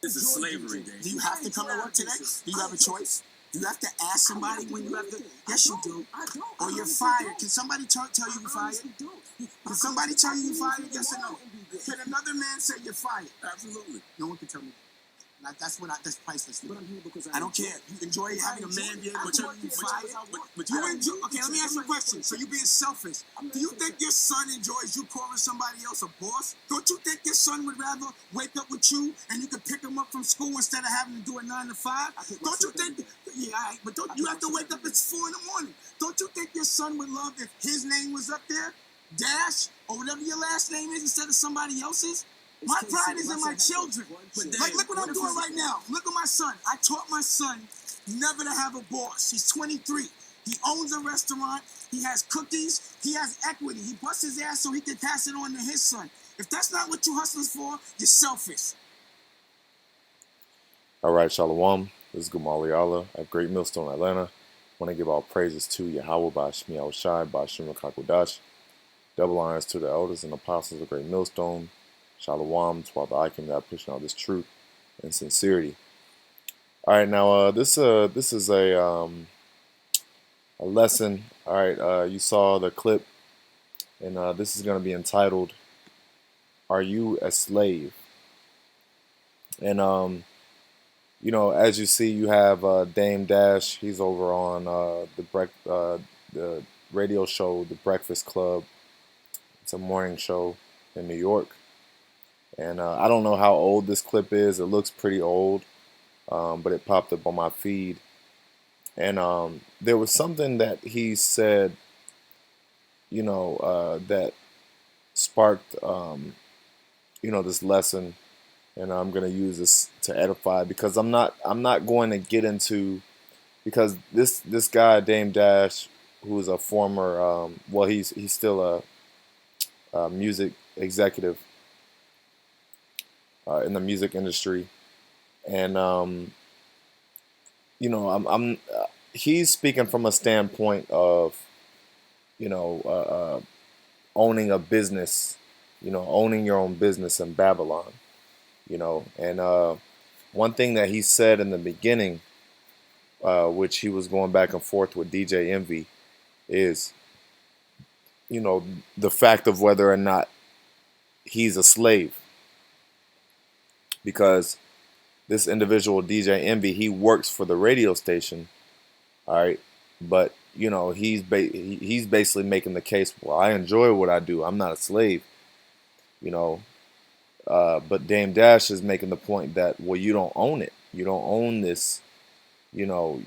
This is slavery, Dave. Do you have to come to work today? Do you have a choice? Do you have to ask somebody when you have to? Yes, you do. Or you're fired. Can somebody tell you you're fired? Can somebody tell you you're fired? Yes or no? Can another man say you're fired? Absolutely. No one can tell me that. That's priceless. I don't care. You enjoy having a man be able to tell you you're fired? Okay, let me ask you a question. So you being selfish. Do you think your son enjoys you calling somebody else a boss? Don't you think your son would rather wake up with you and you could pick him up from school instead of having to do a 9 to 5? Don't you think? Yeah, all right, but don't you have to wake up at 4 in the morning? Don't you think your son would love if his name was up there, Dash, or whatever your last name is, instead of somebody else's? My pride is in my children. Like, look what I'm doing right now. Look at my son. I taught my son never to have a boss. He's 23. He owns a restaurant. He has cookies. He has equity. He busts his ass so he can pass it on to his son. If that's not what you hustlers for, you're selfish. All right, Shalom. This is Gamal Allah at Great Millstone, Atlanta. I want to give all praises to YAHAWAH, YAHAWASHI, BAHASHAM, Kakodash. Double honors to the elders and apostles of Great Millstone. Shalom to all the icon that are pushing out this truth and sincerity. All right, now this is a lesson. All right, you saw the clip, and this is going to be entitled "Are You a Slave?" And you know, as you see, you have Dame Dash. He's over on the radio show, The Breakfast Club. It's a morning show in New York. And I don't know how old this clip is. It looks pretty old, but it popped up on my feed. And there was something that he said, you know, that sparked, you know, this lesson. And I'm going to use this to edify, because I'm not going to get into, because this guy, Dame Dash, who is a former, well, he's still a music executive in the music industry, and you know, he's speaking from a standpoint of, you know, owning a business, you know, owning your own business in Babylon, you know, and one thing that he said in the beginning, which he was going back and forth with DJ Envy, is, you know, the fact of whether or not he's a slave. Because this individual, DJ Envy, he works for the radio station, all right, but you know, he's basically making the case, well, I enjoy what I do, I'm not a slave, you know, but Dame Dash is making the point that, well, you don't own it, you don't own this, you know,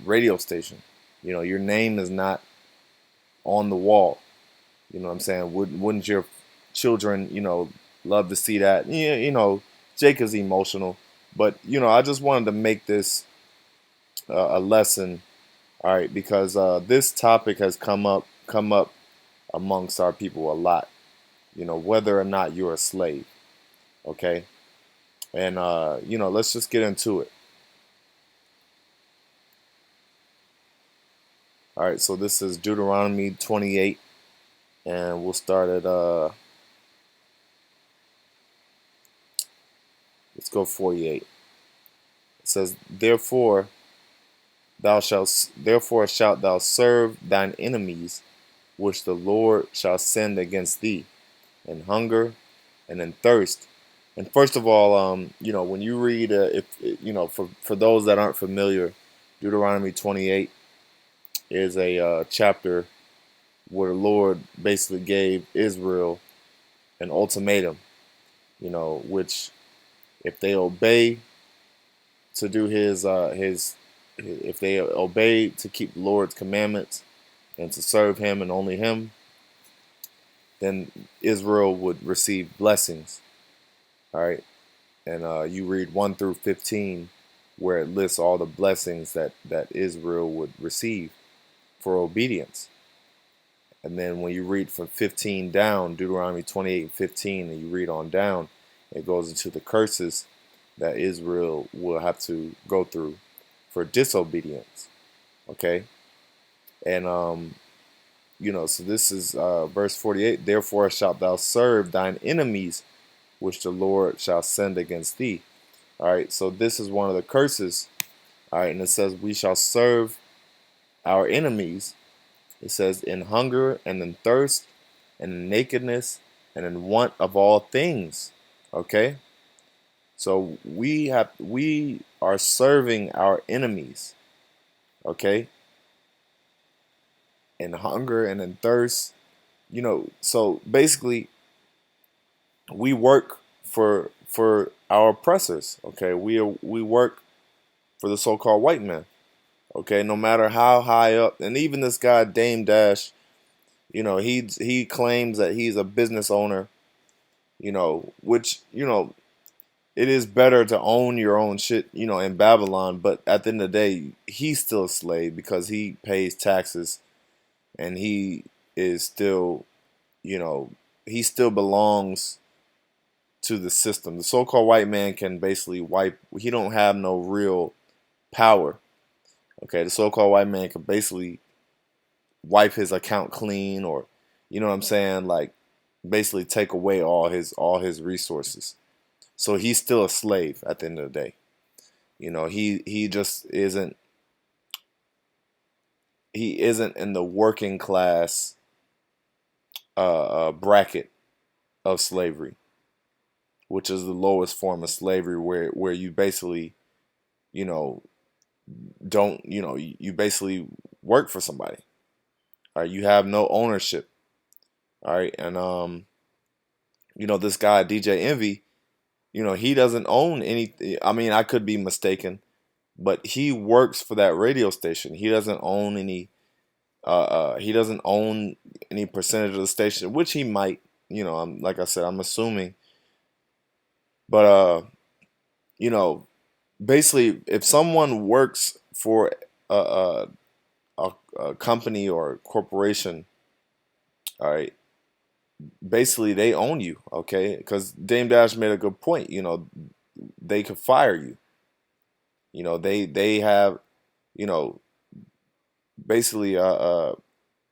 radio station, you know, your name is not on the wall, you know what I'm saying? Wouldn't your children, you know, love to see that? Yeah, you know, Jake is emotional, but you know, I just wanted to make this a lesson, all right, because this topic has come up amongst our people a lot, you know, whether or not you're a slave, okay, and you know, let's just get into it. All right, so this is Deuteronomy 28, and we'll start at let's go 48. It says, therefore shalt thou serve thine enemies, which the Lord shall send against thee, in hunger and in thirst. And first of all, you know, when you read, if you know, for those that aren't familiar, Deuteronomy 28 is a chapter where the Lord basically gave Israel an ultimatum, you know, which if they obey to do if they obey to keep the Lord's commandments and to serve him and only him, then Israel would receive blessings. All right. And you read 1 through 15, where it lists all the blessings that Israel would receive for obedience. And then when you read from 15 down, Deuteronomy 28 and 15, and you read on down, it goes into the curses that Israel will have to go through for disobedience. Okay? And, you know, so this is verse 48. Therefore shalt thou serve thine enemies, which the Lord shall send against thee. All right, so this is one of the curses. All right, and it says, we shall serve our enemies. It says, in hunger and in thirst and in nakedness and in want of all things. Okay, so we are serving our enemies. Okay, in hunger and in thirst. So basically, we work for our oppressors. Okay, we work for the so-called white man. Okay, no matter how high up, and even this guy Dame Dash, he claims that he's a business owner. Which it is better to own your own shit, in Babylon. But at the end of the day, he's still a slave because he pays taxes, and he is still, you know, he still belongs to the system. The so-called white man can basically wipe. He don't have no real power. Okay, the so-called white man can basically wipe his account clean, or you know what I'm saying, like basically take away all his resources. So he's still a slave at the end of the day. He just isn't in the working class bracket of slavery, which is the lowest form of slavery, where you basically, you know, don't, you basically work for somebody. All right, you have no ownership. All right, and this guy DJ Envy, he doesn't own anything. I mean, I could be mistaken, but he works for that radio station. He doesn't own any. He doesn't own any percentage of the station, which he might. Like I said, I'm assuming. But you know, basically, if someone works for a, a, a company or a corporation, all right, basically they own you, okay? Because Dame Dash made a good point. They could fire you. They have, you know, basically,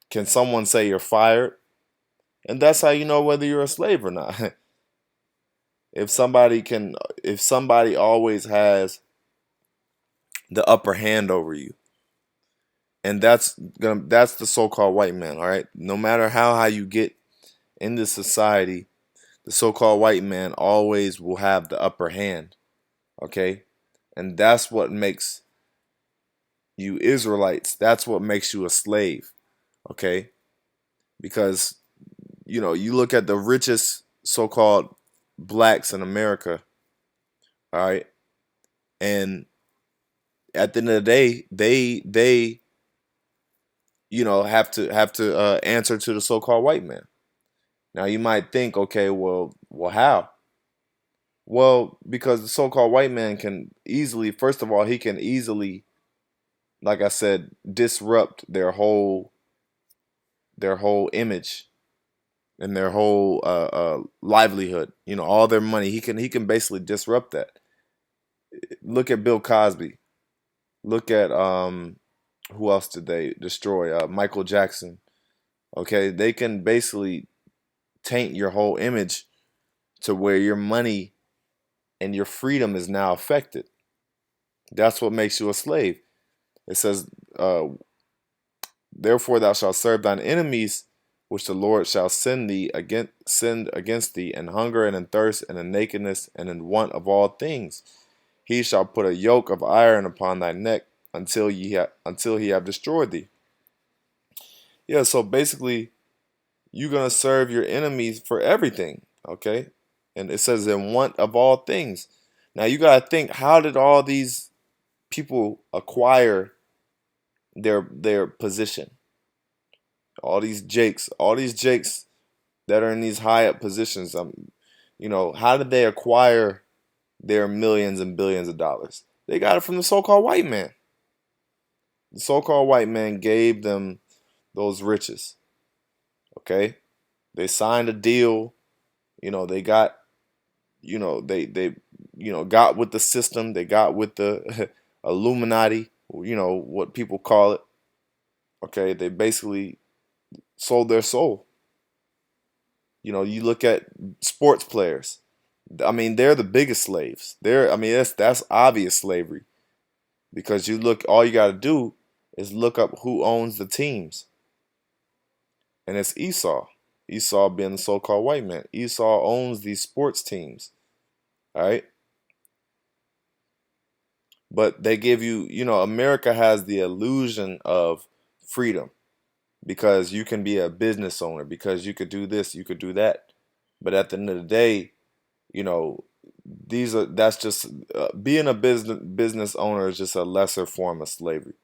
can someone say you're fired? And that's how you know whether you're a slave or not. if somebody can, if somebody always has the upper hand over you, and that's the so-called white man. All right, no matter how high you get in this society, the so-called white man always will have the upper hand. Okay, and that's what makes you Israelites. That's what makes you a slave. Okay, because you look at the richest so-called blacks in America. All right, and at the end of the day, they have to answer to the so-called white man. Now you might think, okay, well, how? Well, because the so-called white man can easily, first of all, he can easily, like I said, disrupt their whole image and their whole livelihood. All their money. He can basically disrupt that. Look at Bill Cosby. Look at who else did they destroy? Michael Jackson. Okay, they can basically taint your whole image to where your money and your freedom is now affected. That's what makes you a slave. It says, "Therefore thou shalt serve thine enemies, which the Lord shall send against thee, in hunger and in thirst and in nakedness and in want of all things. He shall put a yoke of iron upon thy neck until he have destroyed thee." Yeah, so basically, you're gonna serve your enemies for everything, okay? And it says in want of all things. Now you gotta think, how did all these people acquire their position? All these jakes that are in these high up positions, how did they acquire their millions and billions of dollars? They got it from the so-called white man. The so-called white man gave them those riches. Okay, they signed a deal. They got, they got with the system. They got with the Illuminati. What people call it. Okay, they basically sold their soul. You look at sports players. I mean, they're the biggest slaves. I mean, that's obvious slavery, because all you got to do is look up who owns the teams, and it's Esau. Esau being the so-called white man. Esau owns these sports teams. All right. But they give you, America has the illusion of freedom, because you can be a business owner, because you could do this, you could do that. But at the end of the day, you know, that's just being a business owner is just a lesser form of slavery.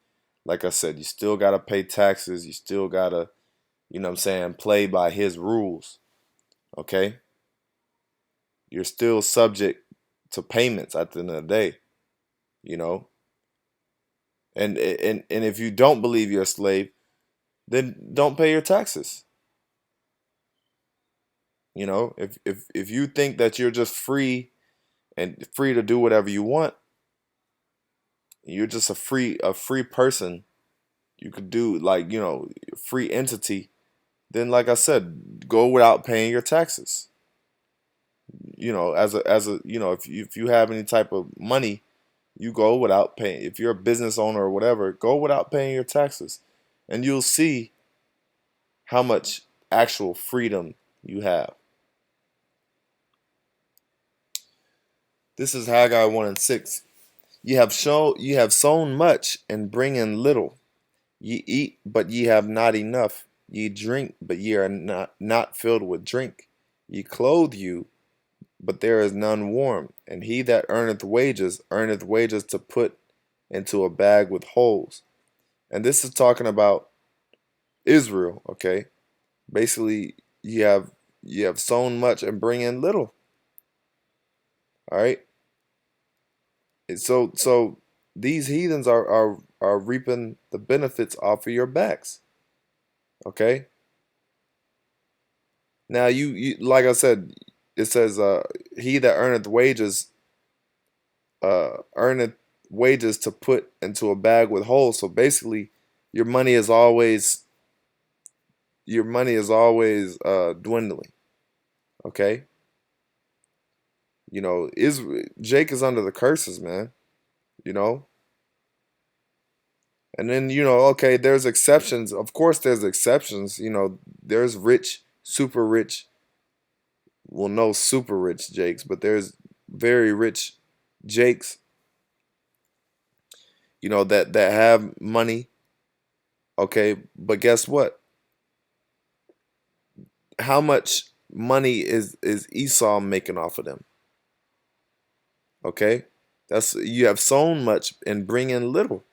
Like I said, you still got to pay taxes, you still got to, what I'm saying, play by his rules, okay? You're still subject to payments at the end of the day, you know? And if you don't believe you're a slave, then don't pay your taxes. If you think that you're just free and free to do whatever you want, you're just a free person. You could do, like, free entity. Then, like I said, go without paying your taxes. As a if you have any type of money, you go without paying. If you're a business owner or whatever, go without paying your taxes, and you'll see how much actual freedom you have. This is Haggai 1:6. Ye have sown much and bring in little. Ye eat, but ye have not enough. Ye drink, but ye are not filled with drink. Ye clothe you, but there is none warm. And he that earneth wages to put into a bag with holes. And this is talking about Israel, okay? Basically, you have sown much and bring in little. All right? And so these heathens are reaping the benefits off of your backs. Okay? Now you like I said, it says he that earneth wages to put into a bag with holes. So basically your money is always dwindling. Okay? Jake is under the curses, man. You know? And then, okay, there's exceptions. Of course there's exceptions. There's rich, super rich, well, no super rich Jakes, but there's very rich Jakes, that have money. Okay, but guess what? How much money is Esau making off of them? Okay? You have sown much and bring in little.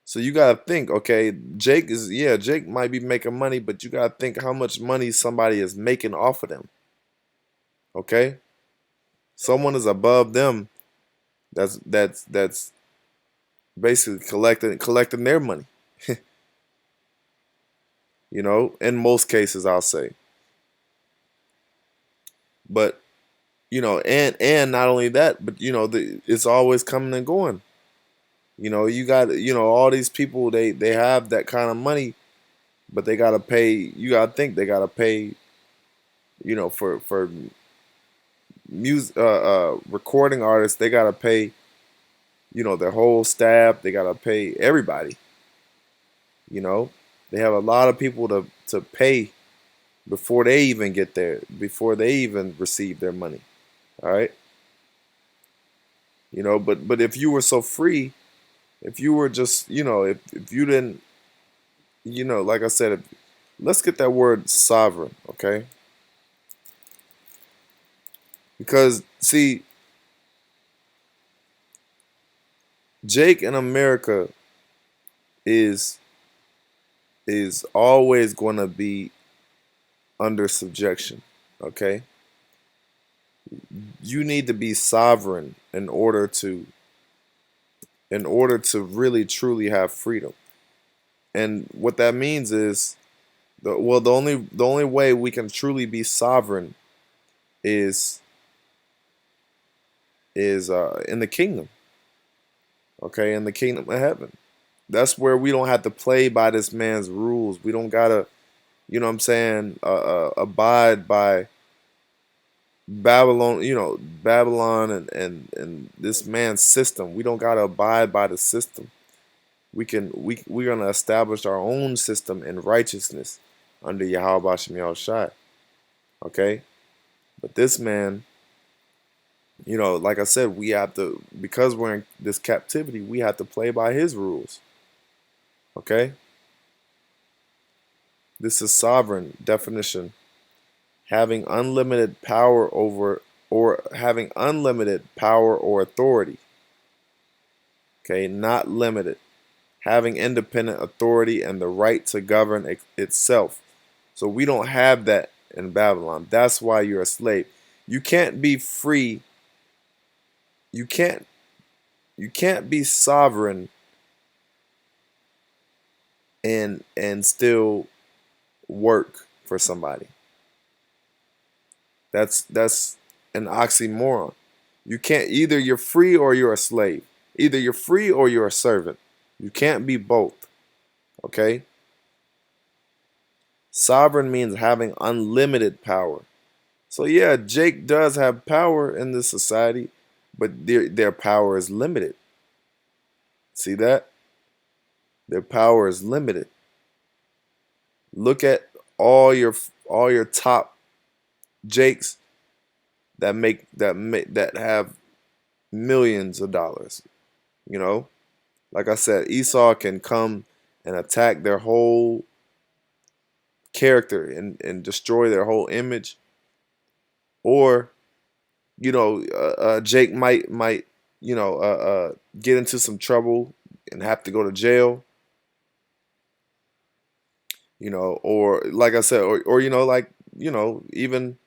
So you gotta think, okay, Jake might be making money, but you gotta think how much money somebody is making off of them. Okay? Someone is above them that's basically collecting their money. In most cases, I'll say. But and not only that, but it's always coming and going. You got all these people, they have that kind of money, but they gotta pay. You gotta think they gotta pay. For music, recording artists, they gotta pay. Their whole staff. They gotta pay everybody. They have a lot of people to pay before they even get there, before they even receive their money. All right. But if you were so free, if you were just, if you didn't, like I said, let's get that word sovereign, okay? Because see, Jake in America is always going to be under subjection, okay? You need to be sovereign in order to really truly have freedom. And what that means is the only way we can truly be sovereign is in the kingdom. Okay, in the kingdom of heaven. That's where we don't have to play by this man's rules. We don't gotta, abide by Babylon, Babylon and this man's system. We don't gotta abide by the system. We're gonna establish our own system in righteousness under YAHAWASHI Yahawashi. Okay? But this man, like I said, we have to, because we're in this captivity, we have to play by his rules. Okay? This is sovereign definition. Having unlimited power over, or having unlimited power or authority. Okay, not limited. Having independent authority and the right to govern itself. So we don't have that in Babylon. That's why you're a slave. You can't be free. You can't be sovereign and still work for somebody. That's an oxymoron. You can't, either you're free or you're a slave. Either you're free or you're a servant. You can't be both. Okay? Sovereign means having unlimited power. So yeah, Jake does have power in this society, but their power is limited. See that? Their power is limited. Look at all your top Jakes that have millions of dollars. Like I said, Esau can come and attack their whole character and destroy their whole image, or Jake might get into some trouble and have to go to jail, or like I said, or even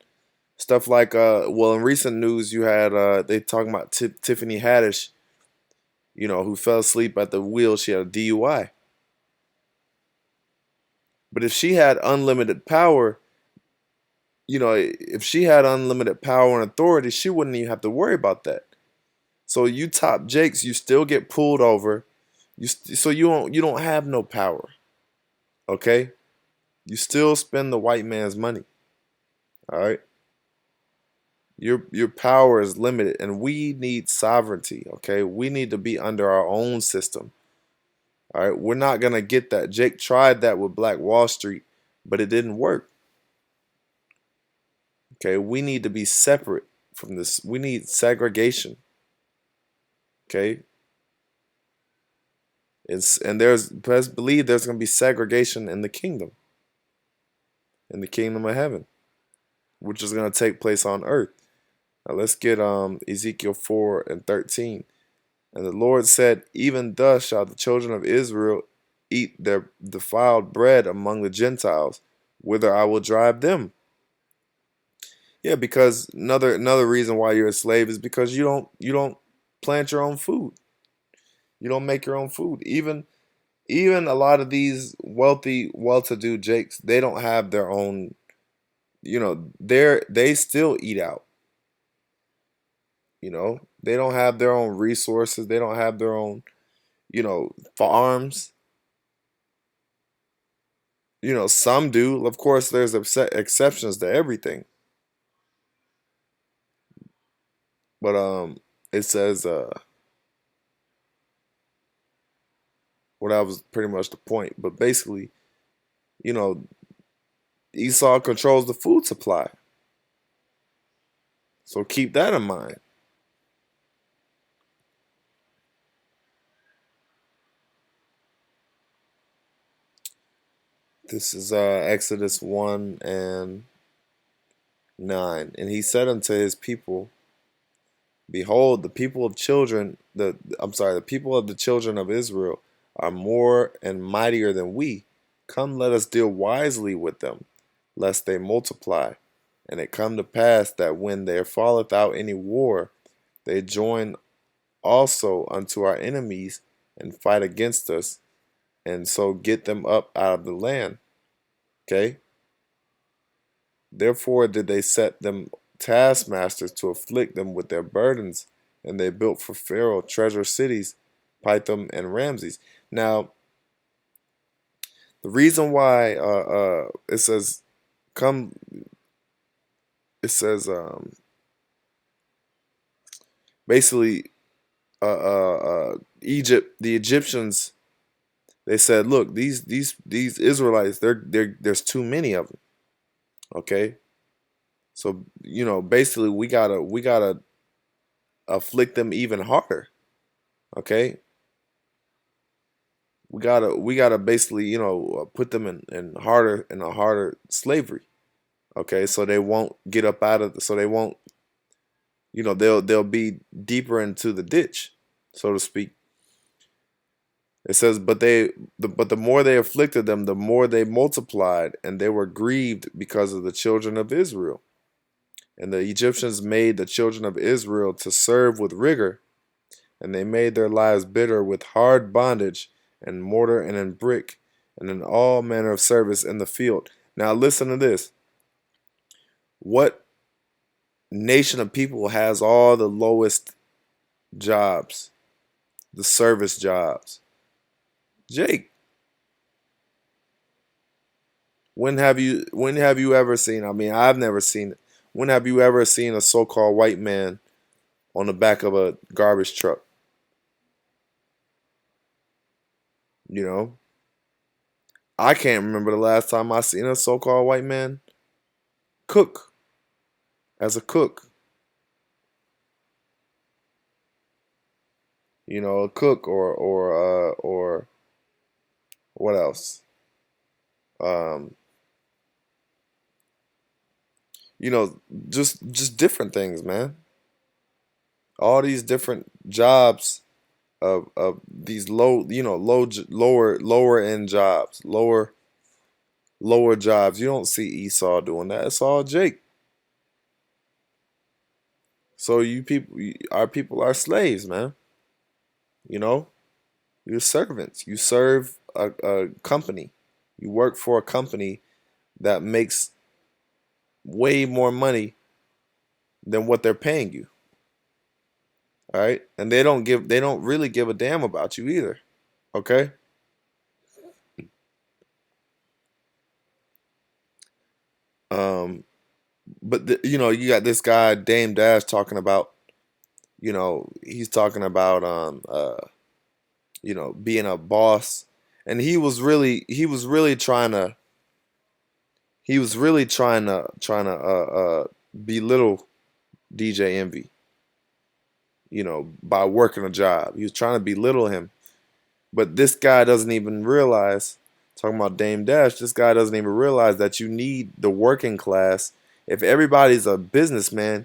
stuff like well, in recent news you had they talking about Tiffany Haddish, who fell asleep at the wheel. She had a DUI. But if she had unlimited power, if she had unlimited power and authority, she wouldn't even have to worry about that. So you top Jakes, you still get pulled over. So you don't have no power. Okay? You still spend the white man's money. All right? Your power is limited, and we need sovereignty. Okay? We need to be under our own system. All right? We're not gonna get that. Jake tried that with Black Wall Street, but it didn't work. Okay? We need to be separate from this. We need segregation. Okay? There's, best believe there's going to be segregation in the kingdom of heaven, which is going to take place on earth. Now let's get Ezekiel 4:13. And the Lord said, even thus shall the children of Israel eat their defiled bread among the Gentiles, whither I will drive them. Yeah, because another reason why you're a slave is because you don't plant your own food. You don't make your own food. Even a lot of these wealthy, well-to-do Jakes, they don't have their own, they still eat out. They don't have their own resources. They don't have their own, farms. Some do. Of course, there's exceptions to everything. But it says well, that was pretty much the point. But basically, you know, Esau controls the food supply. So keep that in mind. This is Exodus 1 and 9. And he said unto his people, behold, the people of the children of Israel are more and mightier than we. Come, let us deal wisely with them, lest they multiply. And it come to pass that when there falleth out any war, they join also unto our enemies and fight against us, and so get them up out of the land. Okay? Therefore did they set them taskmasters to afflict them with their burdens, and they built for Pharaoh treasure cities, Pithom and Ramses. Now, the reason why it says come, it says basically Egypt, the Egyptians, they said, look, these Israelites, there's too many of them. Okay, so basically we gotta afflict them even harder. Okay, we gotta basically put them in a harder slavery. Okay, so they won't get up out of so they won't they'll be deeper into the ditch, so to speak. It says, but the more they afflicted them, the more they multiplied, and they were grieved because of the children of Israel. And the Egyptians made the children of Israel to serve with rigor, and they made their lives bitter with hard bondage, and mortar and in brick, and in all manner of service in the field. Now listen to this. What nation of people has all the lowest jobs, the service jobs? Jake. When have you ever seen, I mean, I've never seen it. When have you ever seen a so-called white man on the back of a garbage truck? You know, I can't remember the last time I seen a so-called white man cook as a cook. A cook or what else? Um, you know, just different things, man. All these different jobs of these lower end jobs, lower jobs. You don't see Esau doing that. It's all Jake. So you people, our people are slaves, man. You know, you're servants. You serve a company. You work for a company that makes way more money than what they're paying you. All right, and they don't really give a damn about you either. Okay. Um, but you got this guy Dame Dash talking about, he's talking about being a boss, and he was really trying to belittle DJ Envy, by working a job. He was trying to belittle him, but this guy doesn't even realize. Talking about Dame Dash, this guy doesn't even realize that you need the working class. If everybody's a businessman,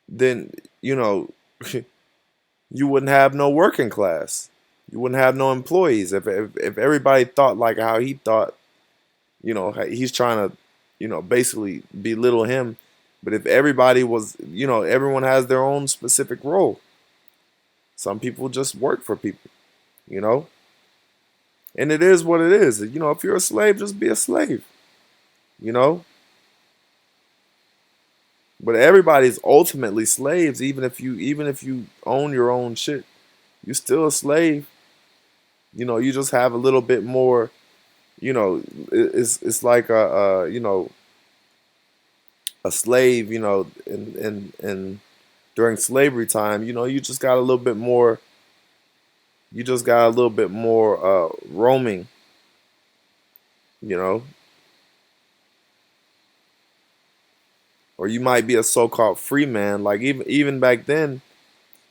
then you know you wouldn't have no working class. You wouldn't have no employees if everybody thought like how he thought. He's trying to, basically belittle him. But if everybody was, everyone has their own specific role. Some people just work for people, you know, and it is what it is. If you're a slave, just be a slave, you know. But everybody's ultimately slaves, even if you own your own shit, you're still a slave. You just have a little bit more. It's like a slave. And during slavery time, you just got a little bit more. You just got a little bit more roaming. You know, or you might be a so-called free man. Like even back then,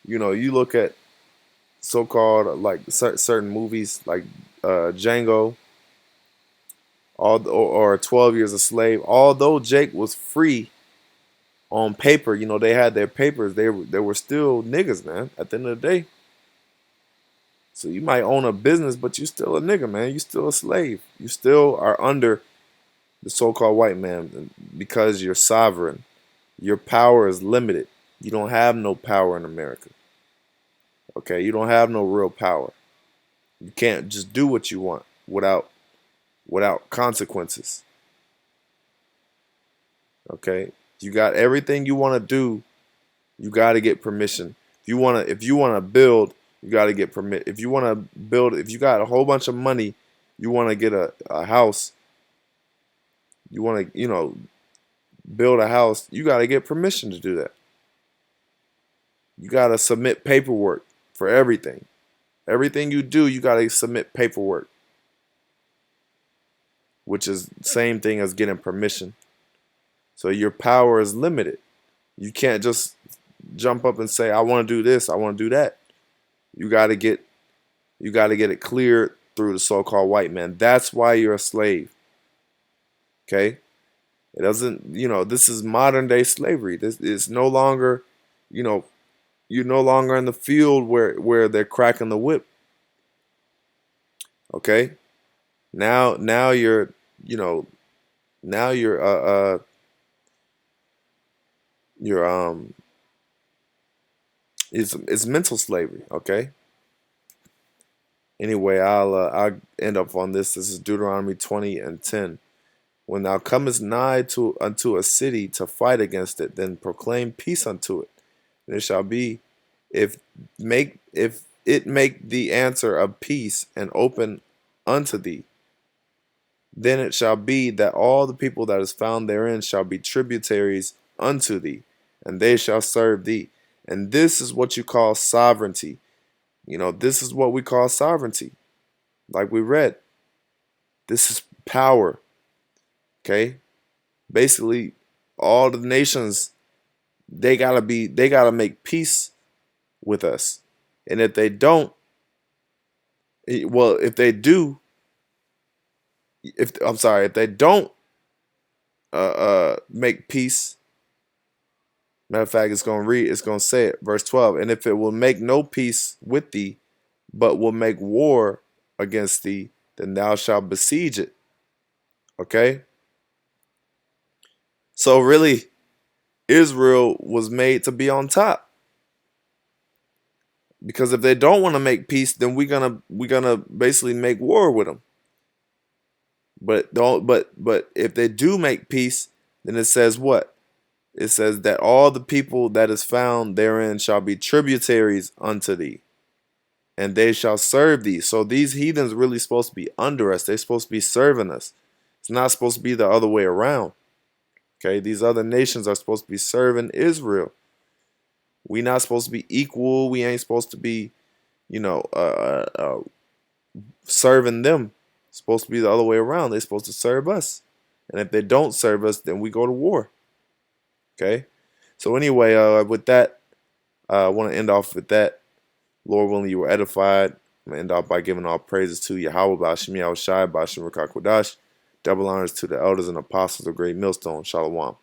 you look at so-called like certain movies like Django, or 12 Years a Slave. Although Jake was free on paper, they had their papers. They were still niggas, man. At the end of the day, so you might own a business, but you still a nigga, man. You still a slave. You still are under the so-called white man because you're sovereign. Your power is limited. You don't have no power in America. Okay, you don't have no real power. You can't just do what you want without consequences. Okay, you got everything you want to do. You got to get permission. If you wanna build, you got to get permit. If you want to build, if you got a whole bunch of money, you want to get a house. You want to build a house. You got to get permission to do that. You gotta submit paperwork for everything. Everything you do, you gotta submit paperwork, which is the same thing as getting permission. So your power is limited. You can't just jump up and say, I want to do this, I want to do that. You gotta get it cleared through the so-called white man. That's why you're a slave. Okay? It doesn't, this is modern day slavery. This is no longer, you're no longer in the field where they're cracking the whip. Okay? Now you're, now it's mental slavery, okay? Anyway, I'll end up on this. This is Deuteronomy 20:10. When thou comest nigh unto a city to fight against it, then proclaim peace unto it. And it shall be, if it make the answer of peace and open unto thee, then it shall be that all the people that is found therein shall be tributaries unto thee, and they shall serve thee. And this is what you call sovereignty. This is what we call sovereignty. Like we read, this is power. Okay? Basically, all the nations, they gotta make peace with us. And if they don't, if they do, if they don't make peace, matter of fact, it's gonna say it, verse 12, and if it will make no peace with thee, but will make war against thee, then thou shalt besiege it. Okay? So really, Israel was made to be on top. Because if they don't want to make peace, then we're gonna basically make war with them. But if they do make peace, then it says what? It says that all the people that is found therein shall be tributaries unto thee, and they shall serve thee. So these heathens really supposed to be under us. They're supposed to be serving us. It's not supposed to be the other way around. Okay, these other nations are supposed to be serving Israel. We not supposed to be equal. We ain't supposed to be, serving them. It's supposed to be the other way around. They're supposed to serve us. And if they don't serve us, then we go to war. Okay? So anyway, with that, I want to end off with that. Lord willing, you were edified. I'm going to end off by giving all praises to YAHAWAH, BAHASHAM, YAHAWASHI, BAHASHAM, Double honors to the elders and apostles of Great Millstone. Shalom.